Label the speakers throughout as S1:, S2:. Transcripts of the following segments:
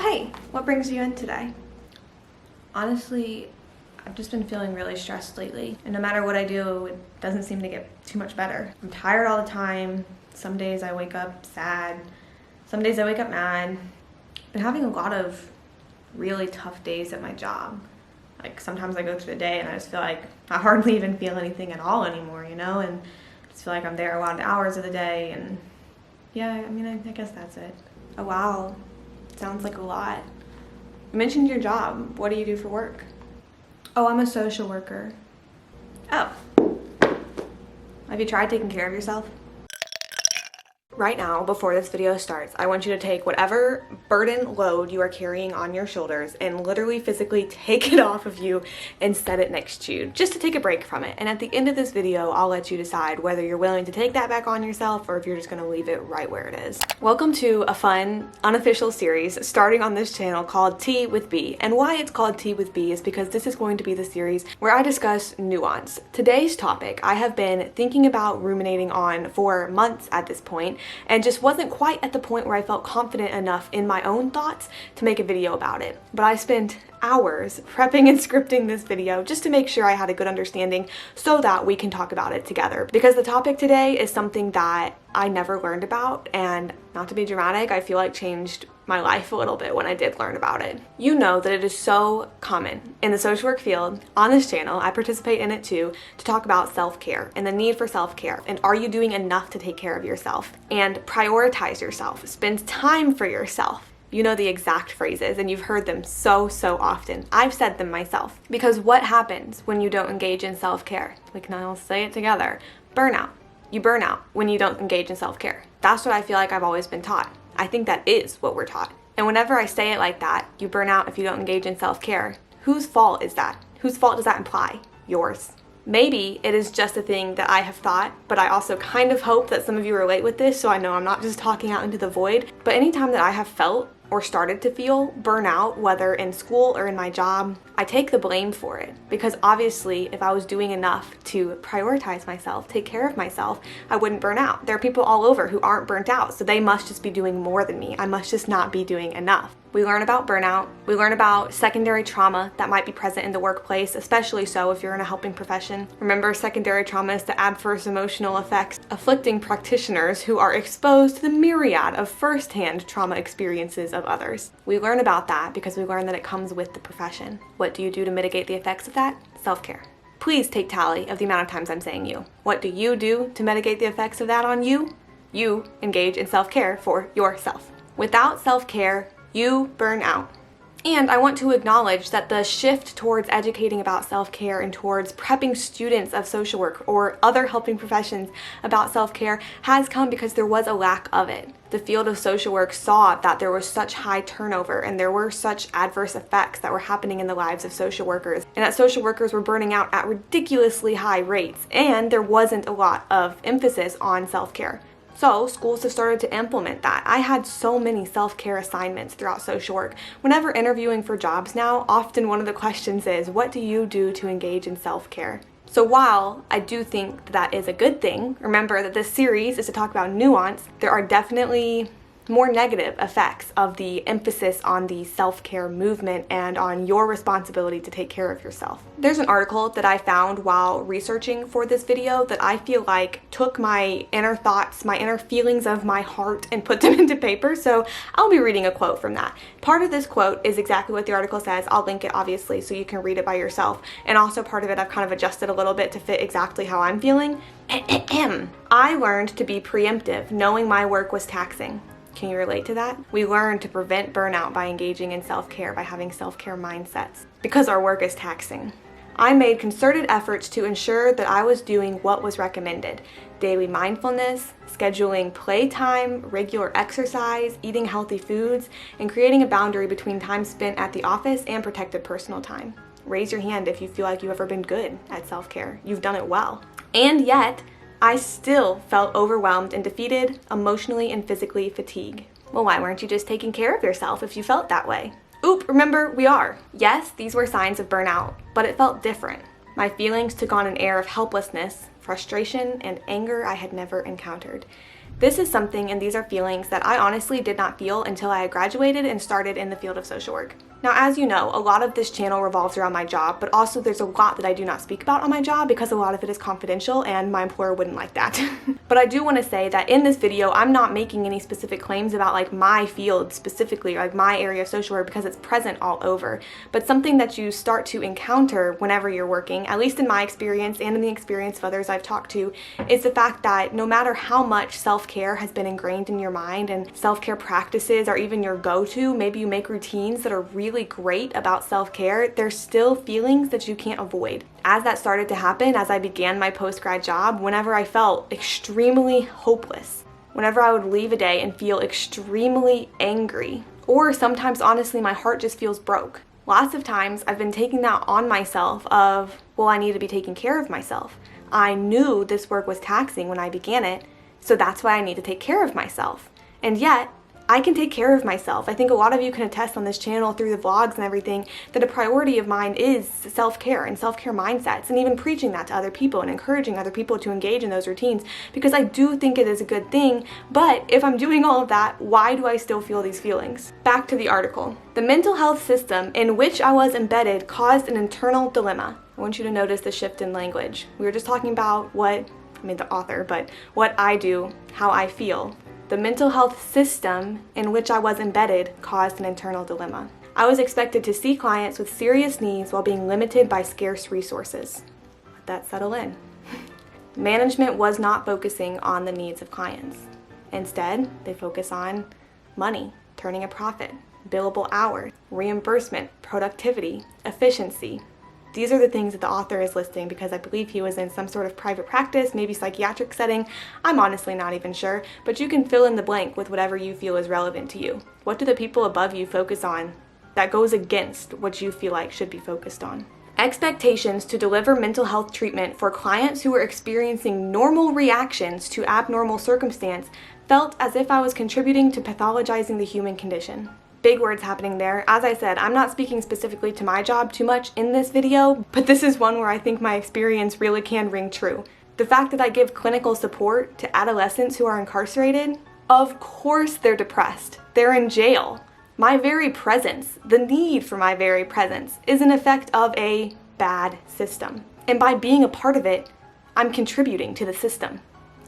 S1: hey, what brings you in today? Honestly, I've just been feeling really stressed lately, and no matter what I do, it doesn't seem to get too much better. I'm tired all the time. Some days I wake up sad. Some days I wake up mad. Been having a lot of really tough days at my job. Like sometimes I go through the day and I just feel like I hardly even feel anything at all anymore, you know? And I just feel like I'm there a lot of hours of the day, and yeah, I guess that's it. Oh wow, sounds like a lot. You mentioned your job. What do you do for work? Oh, I'm a social worker. Oh. Have you tried taking care of yourself? Right now, before this video starts, I want you to take whatever burden load you are carrying on your shoulders and literally physically take it off of you and set it next to you, just to take a break from it. And at the end of this video, I'll let you decide whether you're willing to take that back on yourself or if you're just gonna leave it right where it is. Welcome to a fun, unofficial series starting on this channel called Tea with B. And why it's called Tea with B is because this is going to be the series where I discuss nuance. Today's topic I have been thinking about, ruminating on for months at this point, and just wasn't quite at the point where I felt confident enough in my own thoughts to make a video about it. But I spent hours prepping and scripting this video just to make sure I had a good understanding so that we can talk about it together. Because the topic today is something that I never learned about, and not to be dramatic, I feel like changed my life a little bit when I did learn about it. You know that it is so common in the social work field. On this channel, I participate in it too, to talk about self-care and the need for self-care, and are you doing enough to take care of yourself and prioritize yourself, spend time for yourself. You know the exact phrases and you've heard them so often. I've said them myself. Because what happens when you don't engage in self-care? We can all say it together. Burnout. You burn out when you don't engage in self-care. That's what I feel like I've always been taught. I think that is what we're taught. And whenever I say it like that, you burn out if you don't engage in self-care, whose fault is that? Whose fault does that imply? Yours. Maybe it is just a thing that I have thought, but I also kind of hope that some of you relate with this, so I know I'm not just talking out into the void. But anytime that I have felt or started to feel burnout, whether in school or in my job, I take the blame for it. Because obviously, if I was doing enough to prioritize myself, take care of myself, I wouldn't burn out. There are people all over who aren't burnt out, so they must just be doing more than me. I must just not be doing enough. We learn about burnout. We learn about secondary trauma that might be present in the workplace, especially so if you're in a helping profession. Remember, secondary trauma is the adverse emotional effects afflicting practitioners who are exposed to the myriad of first-hand trauma experiences of others. We learn about that because we learn that it comes with the profession. What do you do to mitigate the effects of that? Self-care. Please take tally of the amount of times I'm saying you. What do you do to mitigate the effects of that on you? You engage in self-care for yourself. Without self-care, you burn out. And I want to acknowledge that the shift towards educating about self-care and towards prepping students of social work or other helping professions about self-care has come because there was a lack of it. The field of social work saw that there was such high turnover and there were such adverse effects that were happening in the lives of social workers, and that social workers were burning out at ridiculously high rates, and there wasn't a lot of emphasis on self-care. So schools have started to implement that. I had so many self-care assignments throughout social work. Whenever interviewing for jobs now, often one of the questions is, what do you do to engage in self-care? So while I do think that is a good thing, remember that this series is to talk about nuance, there are definitely more negative effects of the emphasis on the self-care movement and on your responsibility to take care of yourself. There's an article that I found while researching for this video that I feel like took my inner thoughts, my inner feelings of my heart, and put them into paper, so I'll be reading a quote from that. Part of this quote is exactly what the article says. I'll link it obviously so you can read it by yourself, and also part of it I've kind of adjusted a little bit to fit exactly how I'm feeling. I learned to be preemptive, knowing my work was taxing. Can you relate to that? We learn to prevent burnout by engaging in self-care, by having self-care mindsets, because our work is taxing. I made concerted efforts to ensure that I was doing what was recommended. Daily mindfulness, scheduling playtime, regular exercise, eating healthy foods, and creating a boundary between time spent at the office and protected personal time. Raise your hand if you feel like you've ever been good at self-care. You've done it well. And yet, I still felt overwhelmed and defeated, emotionally and physically fatigued. Well, why weren't you just taking care of yourself if you felt that way? Oop, remember, we are. Yes, these were signs of burnout, but it felt different. My feelings took on an air of helplessness, frustration, and anger I had never encountered. This is something, and these are feelings that I honestly did not feel until I had graduated and started in the field of social work. Now, as you know, a lot of this channel revolves around my job, but also there's a lot that I do not speak about on my job because a lot of it is confidential and my employer wouldn't like that. But I do want to say that in this video, I'm not making any specific claims about like my field specifically, or like my area of social work, because it's present all over. But something that you start to encounter whenever you're working, at least in my experience and in the experience of others I've talked to, is the fact that no matter how much self-care has been ingrained in your mind and self-care practices are even your go-to, maybe you make routines that are really great about self-care, there's still feelings that you can't avoid. As that started to happen, as I began my post-grad job, whenever I felt extremely hopeless, whenever I would leave a day and feel extremely angry, or sometimes honestly my heart just feels broke. Lots of times I've been taking that on myself of, well, I need to be taking care of myself. I knew this work was taxing when I began it, so that's why I need to take care of myself. And yet, I can take care of myself. I think a lot of you can attest on this channel through the vlogs and everything that a priority of mine is self-care and self-care mindsets, and even preaching that to other people and encouraging other people to engage in those routines, because I do think it is a good thing. But if I'm doing all of that, why do I still feel these feelings? Back to the article. The mental health system in which I was embedded caused an internal dilemma. I want you to notice the shift in language. We were just talking about the author, but what I do, how I feel. The mental health system in which I was embedded caused an internal dilemma. I was expected to see clients with serious needs while being limited by scarce resources. Let that settle in. Management was not focusing on the needs of clients. Instead, they focus on money, turning a profit, billable hours, reimbursement, productivity, efficiency. These are the things that the author is listing because I believe he was in some sort of private practice, maybe psychiatric setting. I'm honestly not even sure, but you can fill in the blank with whatever you feel is relevant to you. What do the people above you focus on that goes against what you feel like should be focused on? Expectations to deliver mental health treatment for clients who were experiencing normal reactions to abnormal circumstance felt as if I was contributing to pathologizing the human condition. Big words happening there. As I said, I'm not speaking specifically to my job too much in this video, but this is one where I think my experience really can ring true. The fact that I give clinical support to adolescents who are incarcerated, of course they're depressed. They're in jail. My very presence, the need for my very presence, is an effect of a bad system. And by being a part of it, I'm contributing to the system.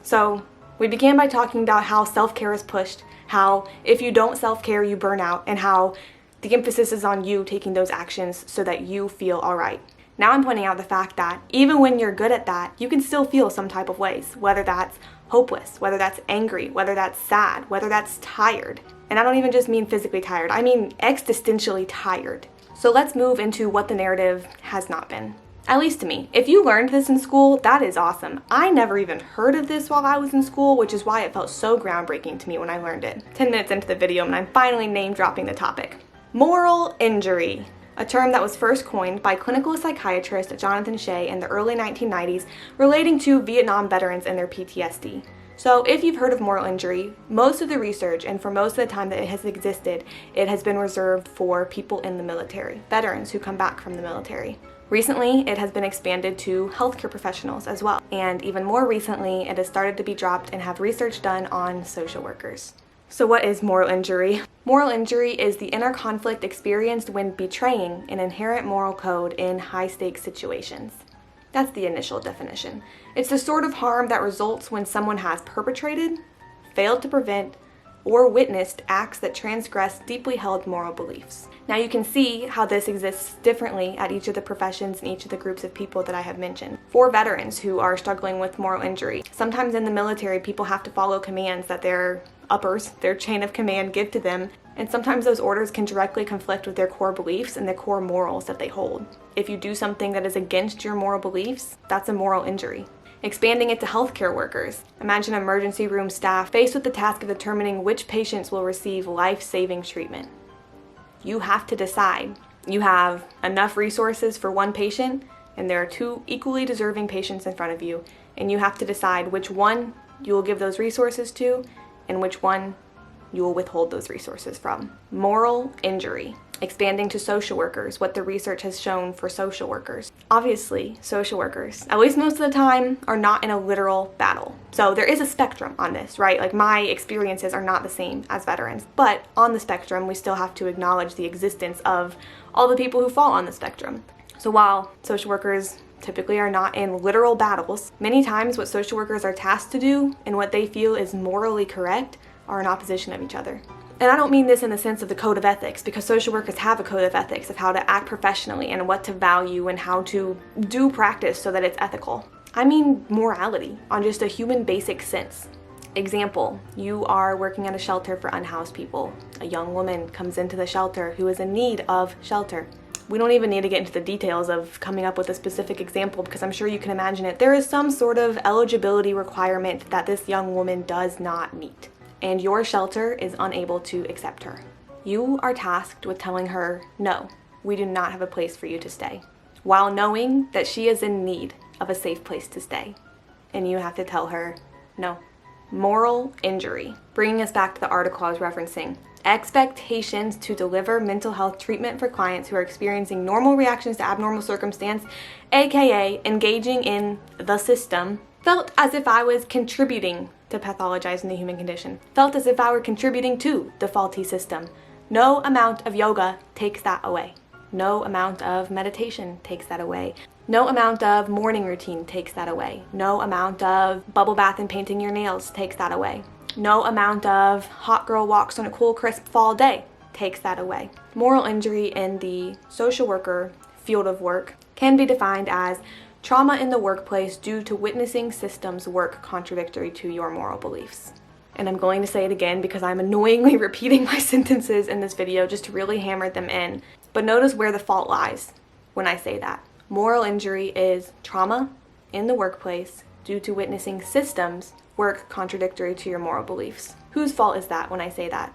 S1: So we began by talking about how self-care is pushed, how if you don't self-care, you burn out, and how the emphasis is on you taking those actions so that you feel all right. Now I'm pointing out the fact that even when you're good at that, you can still feel some type of ways, whether that's hopeless, whether that's angry, whether that's sad, whether that's tired. And I don't even just mean physically tired, I mean existentially tired. So let's move into what the narrative has not been. At least to me. If you learned this in school, that is awesome. I never even heard of this while I was in school, which is why it felt so groundbreaking to me when I learned it. 10 minutes into the video and I'm finally name dropping the topic. Moral injury, a term that was first coined by clinical psychiatrist Jonathan Shea in the early 1990s relating to Vietnam veterans and their PTSD. So if you've heard of moral injury, most of the research and for most of the time that it has existed, it has been reserved for people in the military, veterans who come back from the military. Recently, it has been expanded to healthcare professionals as well. And even more recently, it has started to be dropped and have research done on social workers. So what is moral injury? Moral injury is the inner conflict experienced when betraying an inherent moral code in high-stakes situations. That's the initial definition. It's the sort of harm that results when someone has perpetrated, failed to prevent, or witnessed acts that transgress deeply held moral beliefs. Now you can see how this exists differently at each of the professions and each of the groups of people that I have mentioned. For veterans who are struggling with moral injury, sometimes in the military people have to follow commands that their uppers, their chain of command, give to them, and sometimes those orders can directly conflict with their core beliefs and the core morals that they hold. If you do something that is against your moral beliefs, that's a moral injury. Expanding it to healthcare workers. Imagine emergency room staff faced with the task of determining which patients will receive life-saving treatment. You have to decide. You have enough resources for one patient, and there are two equally deserving patients in front of you, and you have to decide which one you will give those resources to, and which one you will withhold those resources from. Moral injury. Expanding to social workers, what the research has shown for social workers. Obviously, social workers, at least most of the time, are not in a literal battle. So there is a spectrum on this, right? Like, my experiences are not the same as veterans. But on the spectrum, we still have to acknowledge the existence of all the people who fall on the spectrum. So while social workers typically are not in literal battles, many times what social workers are tasked to do and what they feel is morally correct are in opposition of each other. And I don't mean this in the sense of the code of ethics, because social workers have a code of ethics of how to act professionally and what to value and how to do practice so that it's ethical. I mean morality on just a human basic sense. Example, you are working at a shelter for unhoused people. A young woman comes into the shelter who is in need of shelter. We don't even need to get into the details of coming up with a specific example because I'm sure you can imagine it. There is some sort of eligibility requirement that this young woman does not meet, and your shelter is unable to accept her. You are tasked with telling her, no, we do not have a place for you to stay, while knowing that she is in need of a safe place to stay. And you have to tell her, no. Moral injury. Bringing us back to the article I was referencing. Expectations to deliver mental health treatment for clients who are experiencing normal reactions to abnormal circumstance, aka engaging in the system, felt as if I was contributing to pathologizing the human condition. Felt as if I were contributing to the faulty system. No amount of yoga takes that away. No amount of meditation takes that away. No amount of morning routine takes that away. No amount of bubble bath and painting your nails takes that away. No amount of hot girl walks on a cool, crisp fall day takes that away. Moral injury in the social worker field of work can be defined as trauma in the workplace due to witnessing systems work contradictory to your moral beliefs. And I'm going to say it again because I'm annoyingly repeating my sentences in this video just to really hammer them in. But notice where the fault lies when I say that. Moral injury is trauma in the workplace due to witnessing systems work contradictory to your moral beliefs. Whose fault is that when I say that?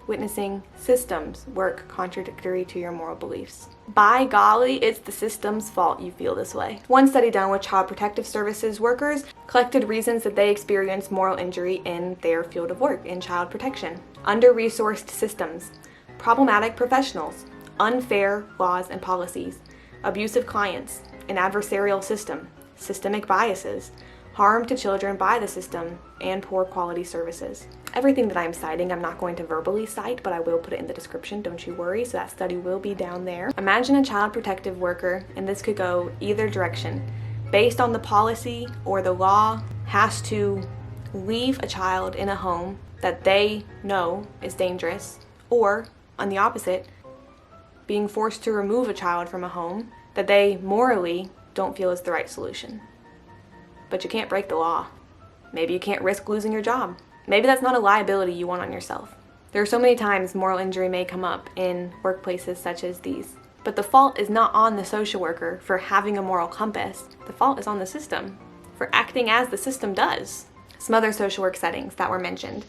S1: Witnessing systems work contradictory to your moral beliefs. By golly, it's the system's fault you feel this way. One study done with Child Protective Services workers collected reasons that they experience moral injury in their field of work in child protection. Under-resourced systems, problematic professionals, unfair laws and policies, abusive clients, an adversarial system, systemic biases, harm to children by the system, and poor quality services. Everything that I'm citing, I'm not going to verbally cite, but I will put it in the description, don't you worry, so that study will be down there. Imagine a child protective worker, and this could go either direction. Based on the policy or the law, has to leave a child in a home that they know is dangerous, or, on the opposite, being forced to remove a child from a home that they morally don't feel is the right solution. But you can't break the law. Maybe you can't risk losing your job. Maybe that's not a liability you want on yourself. There are so many times moral injury may come up in workplaces such as these. But the fault is not on the social worker for having a moral compass. The fault is on the system for acting as the system does. Some other social work settings that were mentioned.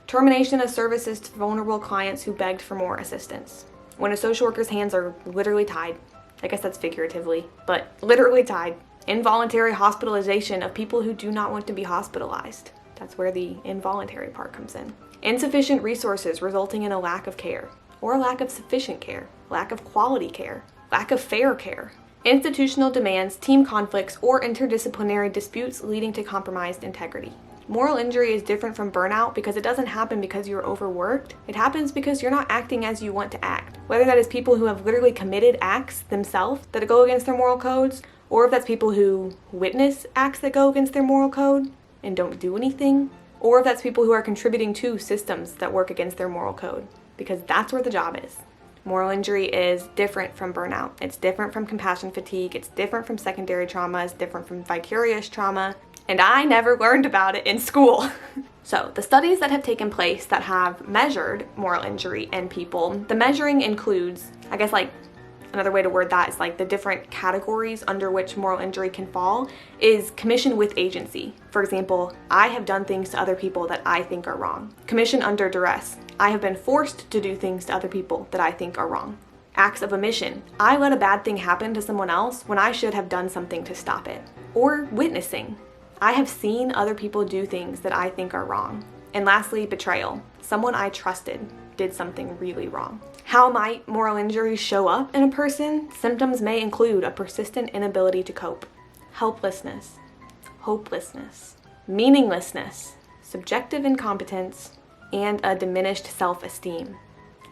S1: Termination of services to vulnerable clients who begged for more assistance. When a social worker's hands are literally tied, I guess that's figuratively, but literally tied. Involuntary hospitalization of people who do not want to be hospitalized. That's where the involuntary part comes in. Insufficient resources resulting in a lack of care, or a lack of sufficient care, lack of quality care, lack of fair care. Institutional demands, team conflicts, or interdisciplinary disputes leading to compromised integrity. Moral injury is different from burnout because it doesn't happen because you're overworked. It happens because you're not acting as you want to act. Whether that is people who have literally committed acts themselves that go against their moral codes, or if that's people who witness acts that go against their moral code and don't do anything, or if that's people who are contributing to systems that work against their moral code, because that's where the job is. Moral injury is different from burnout. It's different from compassion fatigue. It's different from secondary trauma. It's different from vicarious trauma. And I never learned about it in school. So the studies that have taken place that have measured moral injury in people, the measuring includes, I guess like another way to word that is like the different categories under which moral injury can fall is commission with agency. For example, I have done things to other people that I think are wrong. Commission under duress. I have been forced to do things to other people that I think are wrong. Acts of omission. I let a bad thing happen to someone else when I should have done something to stop it. Or witnessing. I have seen other people do things that I think are wrong. And lastly, betrayal. Someone I trusted did something really wrong. How might moral injury show up in a person? Symptoms may include a persistent inability to cope, helplessness, hopelessness, meaninglessness, subjective incompetence, and a diminished self-esteem.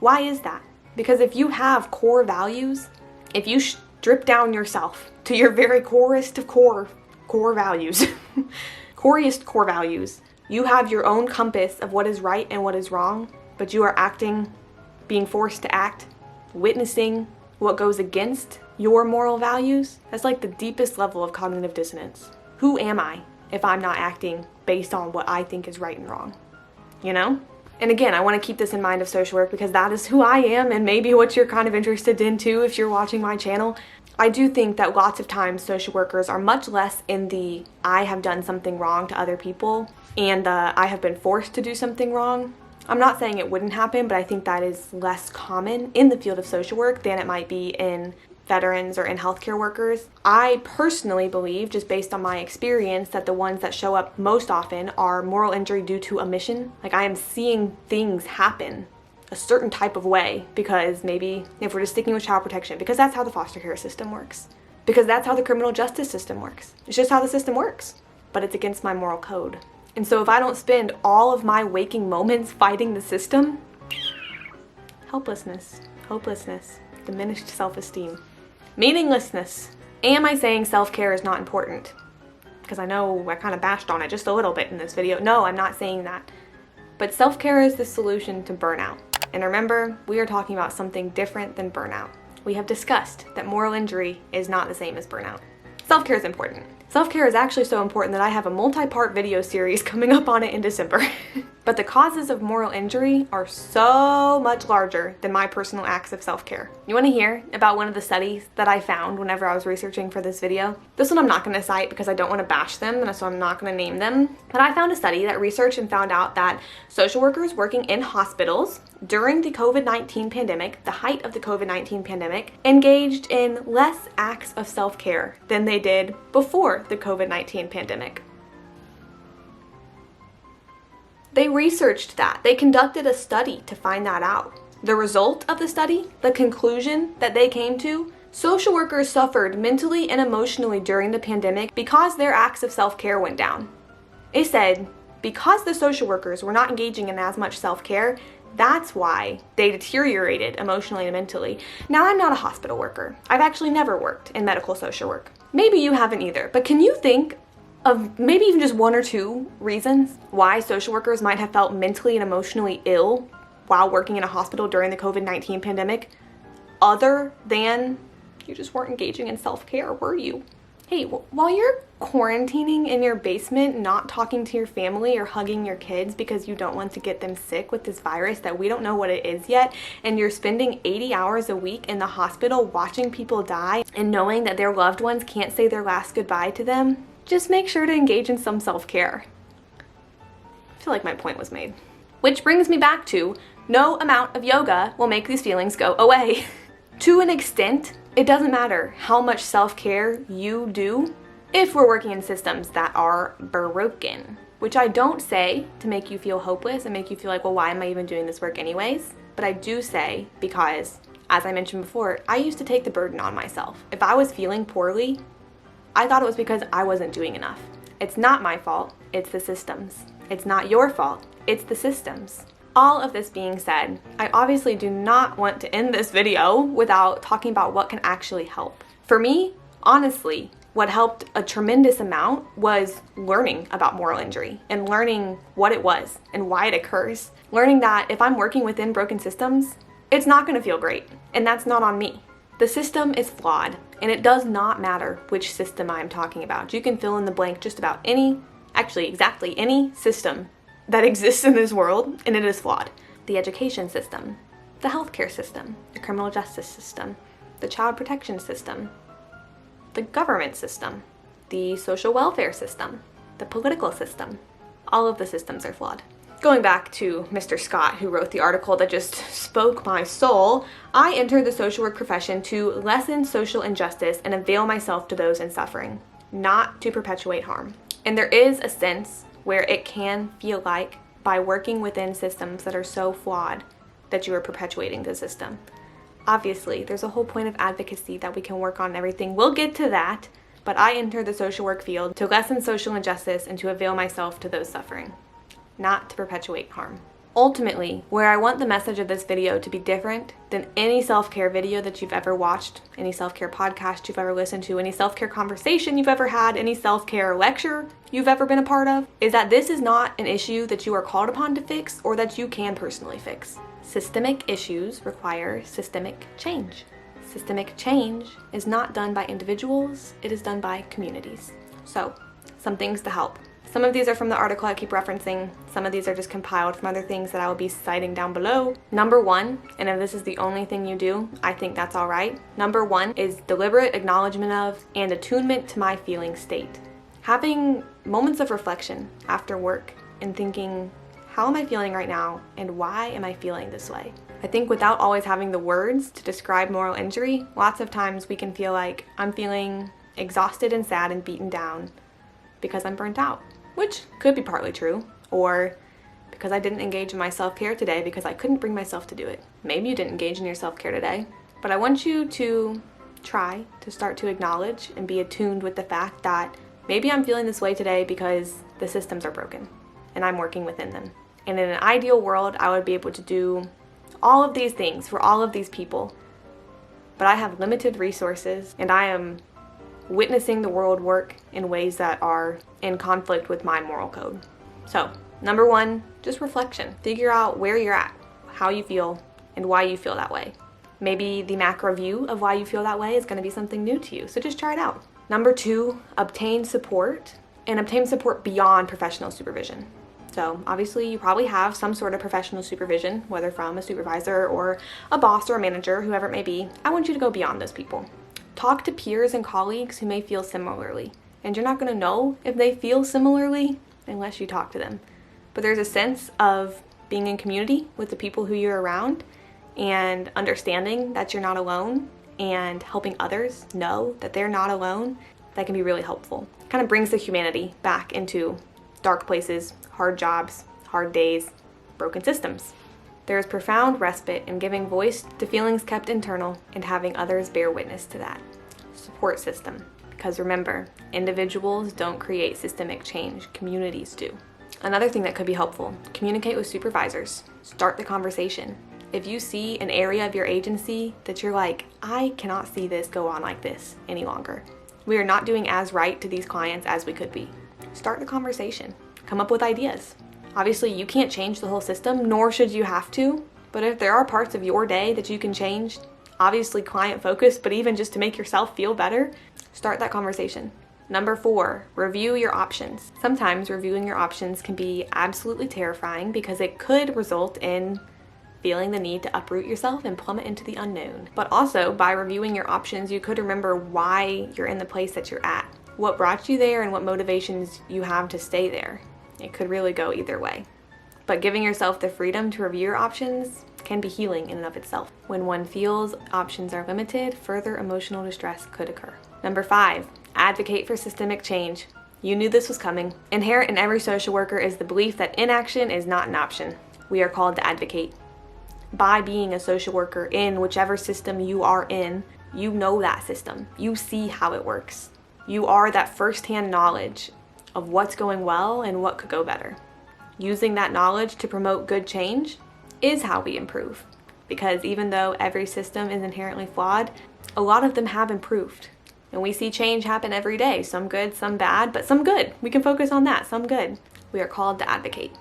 S1: Why is that? Because if you have core values, if you strip down yourself to your very corest of core values, coriest core values, you have your own compass of what is right and what is wrong, but you are acting, being forced to act, witnessing what goes against your moral values. That's like the deepest level of cognitive dissonance. Who am I if I'm not acting based on what I think is right and wrong? You know? And again, I want to keep this in mind of social work because that is who I am and maybe what you're kind of interested in too if you're watching my channel. I do think that lots of times social workers are much less in the I have done something wrong to other people and I have been forced to do something wrong. I'm not saying it wouldn't happen, but I think that is less common in the field of social work than it might be in veterans or in healthcare workers. I personally believe, just based on my experience, that the ones that show up most often are moral injury due to omission. Like I am seeing things happen a certain type of way because maybe if we're just sticking with child protection, because that's how the foster care system works, because that's how the criminal justice system works. It's just how the system works, but it's against my moral code. And so if I don't spend all of my waking moments fighting the system, helplessness, hopelessness, diminished self-esteem, meaninglessness. Am I saying self-care is not important? Because I know I kind of bashed on it just a little bit in this video. No, I'm not saying that. But self-care is the solution to burnout. And remember, we are talking about something different than burnout. We have discussed that moral injury is not the same as burnout. Self-care is important. Self-care is actually so important that I have a multi-part video series coming up on it in December. But the causes of moral injury are so much larger than my personal acts of self-care. You want to hear about one of the studies that I found whenever I was researching for this video? This one I'm not going to cite because I don't want to bash them, and so I'm not going to name them. But I found a study that researched and found out that social workers working in hospitals during the COVID-19 pandemic, the height of the COVID-19 pandemic, engaged in less acts of self-care than they did before the COVID-19 pandemic. They researched that. They conducted a study to find that out. The result of the study, the conclusion that they came to, social workers suffered mentally and emotionally during the pandemic because their acts of self-care went down. It said because the social workers were not engaging in as much self-care, that's why they deteriorated emotionally and mentally. Now, I'm not a hospital worker. I've actually never worked in medical social work. Maybe you haven't either, but can you think of maybe even just one or two reasons why social workers might have felt mentally and emotionally ill while working in a hospital during the COVID-19 pandemic, other than you just weren't engaging in self-care, were you? Hey, while you're quarantining in your basement, not talking to your family or hugging your kids because you don't want to get them sick with this virus that we don't know what it is yet, and you're spending 80 hours a week in the hospital watching people die and knowing that their loved ones can't say their last goodbye to them, just make sure to engage in some self-care. I feel like my point was made. Which brings me back to, no amount of yoga will make these feelings go away. To an extent, it doesn't matter how much self-care you do if we're working in systems that are broken. Which I don't say to make you feel hopeless and make you feel like, well, why am I even doing this work anyways? But I do say because, as I mentioned before, I used to take the burden on myself. If I was feeling poorly, I thought it was because I wasn't doing enough. It's not my fault, it's the systems. It's not your fault, it's the systems. All of this being said, I obviously do not want to end this video without talking about what can actually help. For me, honestly, what helped a tremendous amount was learning about moral injury and learning what it was and why it occurs. Learning that if I'm working within broken systems, it's not going to feel great, and that's not on me. The system is flawed, and it does not matter which system I'm talking about. You can fill in the blank just about exactly any system that exists in this world, and it is flawed. The education system, the healthcare system, the criminal justice system, the child protection system, the government system, the social welfare system, the political system. All of the systems are flawed. Going back to Mr. Scott, who wrote the article that just spoke my soul, I entered the social work profession to lessen social injustice and avail myself to those in suffering, not to perpetuate harm. And there is a sense where it can feel like by working within systems that are so flawed that you are perpetuating the system. Obviously, there's a whole point of advocacy that we can work on everything. We'll get to that, but I entered the social work field to lessen social injustice and to avail myself to those suffering, not to perpetuate harm. Ultimately, where I want the message of this video to be different than any self-care video that you've ever watched, any self-care podcast you've ever listened to, any self-care conversation you've ever had, any self-care lecture you've ever been a part of, is that this is not an issue that you are called upon to fix or that you can personally fix. Systemic issues require systemic change. Systemic change is not done by individuals, it is done by communities. So, some things to help. Some of these are from the article I keep referencing. Some of these are just compiled from other things that I will be citing down below. Number one, and if this is the only thing you do, I think that's all right. Number one is deliberate acknowledgement of and attunement to my feeling state. Having moments of reflection after work and thinking, how am I feeling right now and why am I feeling this way? I think without always having the words to describe moral injury, lots of times we can feel like I'm feeling exhausted and sad and beaten down because I'm burnt out. Which could be partly true, or because I didn't engage in my self-care today because I couldn't bring myself to do it. Maybe you didn't engage in your self-care today, but I want you to try to start to acknowledge and be attuned with the fact that maybe I'm feeling this way today because the systems are broken and I'm working within them. And in an ideal world, I would be able to do all of these things for all of these people, but I have limited resources and I am witnessing the world work in ways that are in conflict with my moral code. So, number one, just reflection. Figure out where you're at, how you feel, and why you feel that way. Maybe the macro view of why you feel that way is going to be something new to you, so just try it out. Number two, obtain support, and obtain support beyond professional supervision. So obviously you probably have some sort of professional supervision, whether from a supervisor or a boss or a manager, whoever it may be. I want you to go beyond those people. Talk to peers and colleagues who may feel similarly. And you're not going to know if they feel similarly unless you talk to them. But there's a sense of being in community with the people who you're around and understanding that you're not alone and helping others know that they're not alone. That can be really helpful. It kind of brings the humanity back into dark places, hard jobs, hard days, broken systems. There is profound respite in giving voice to feelings kept internal and having others bear witness to that. Support system. Because remember, individuals don't create systemic change, communities do. Another thing that could be helpful, communicate with supervisors. Start the conversation. If you see an area of your agency that you're like, I cannot see this go on like this any longer. We are not doing as right to these clients as we could be. Start the conversation. Come up with ideas. Obviously, you can't change the whole system, nor should you have to, but if there are parts of your day that you can change, obviously client focused, but even just to make yourself feel better, start that conversation. Number four, review your options. Sometimes reviewing your options can be absolutely terrifying because it could result in feeling the need to uproot yourself and plummet into the unknown. But also, by reviewing your options, you could remember why you're in the place that you're at, what brought you there, and what motivations you have to stay there. It could really go either way. But giving yourself the freedom to review your options can be healing in and of itself. When one feels options are limited, further emotional distress could occur. Number five, advocate for systemic change. You knew this was coming. Inherent in every social worker is the belief that inaction is not an option. We are called to advocate. By being a social worker in whichever system you are in, you know that system. You see how it works. You are that first-hand knowledge of what's going well and what could go better. Using that knowledge to promote good change is how we improve. Because even though every system is inherently flawed, a lot of them have improved. And we see change happen every day, some good, some bad, but some good. We can focus on that, some good. We are called to advocate.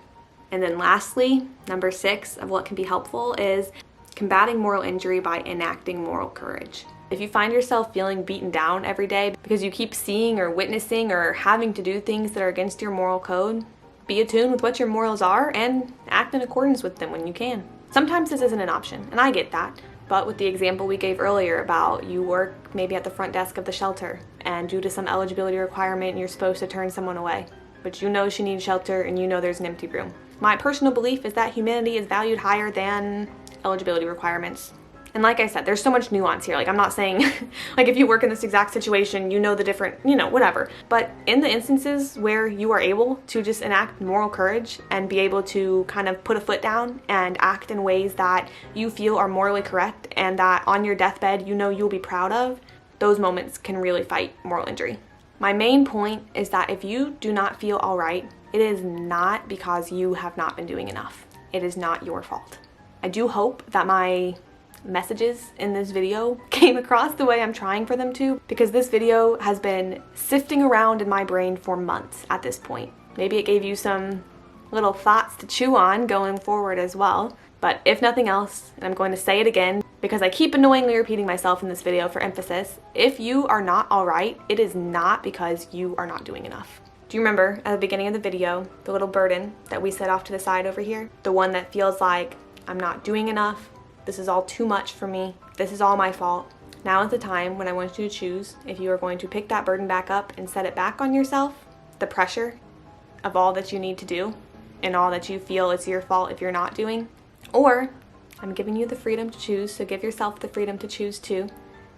S1: And then lastly, number six of what can be helpful is combating moral injury by enacting moral courage. If you find yourself feeling beaten down every day because you keep seeing or witnessing or having to do things that are against your moral code, be attuned with what your morals are and act in accordance with them when you can. Sometimes this isn't an option, and I get that, but with the example we gave earlier about you work maybe at the front desk of the shelter and due to some eligibility requirement you're supposed to turn someone away, but you know she needs shelter and you know there's an empty room. My personal belief is that humanity is valued higher than eligibility requirements. And like I said, there's so much nuance here. Like, I'm not saying, like, if you work in this exact situation, you know the different, you know, whatever. But in the instances where you are able to just enact moral courage and be able to kind of put a foot down and act in ways that you feel are morally correct and that on your deathbed you know you'll be proud of, those moments can really fight moral injury. My main point is that if you do not feel all right, it is not because you have not been doing enough. It is not your fault. I do hope that my messages in this video came across the way I'm trying for them to, because this video has been sifting around in my brain for months at this point. Maybe it gave you some little thoughts to chew on going forward as well. But if nothing else, and I'm going to say it again because I keep annoyingly repeating myself in this video for emphasis, if you are not all right, it is not because you are not doing enough. Do you remember at the beginning of the video, the little burden that we set off to the side over here? The one that feels like I'm not doing enough, this is all too much for me, this is all my fault. Now is the time when I want you to choose if you are going to pick that burden back up and set it back on yourself, the pressure of all that you need to do and all that you feel it's your fault if you're not doing, or I'm giving you the freedom to choose, so give yourself the freedom to choose too.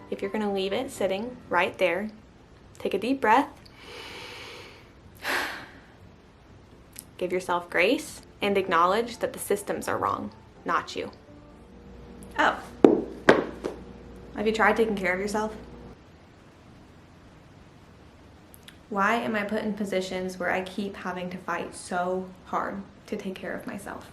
S1: If you're gonna leave it sitting right there, take a deep breath, give yourself grace, and acknowledge that the systems are wrong, not you. Oh, have you tried taking care of yourself? Why am I put in positions where I keep having to fight so hard to take care of myself?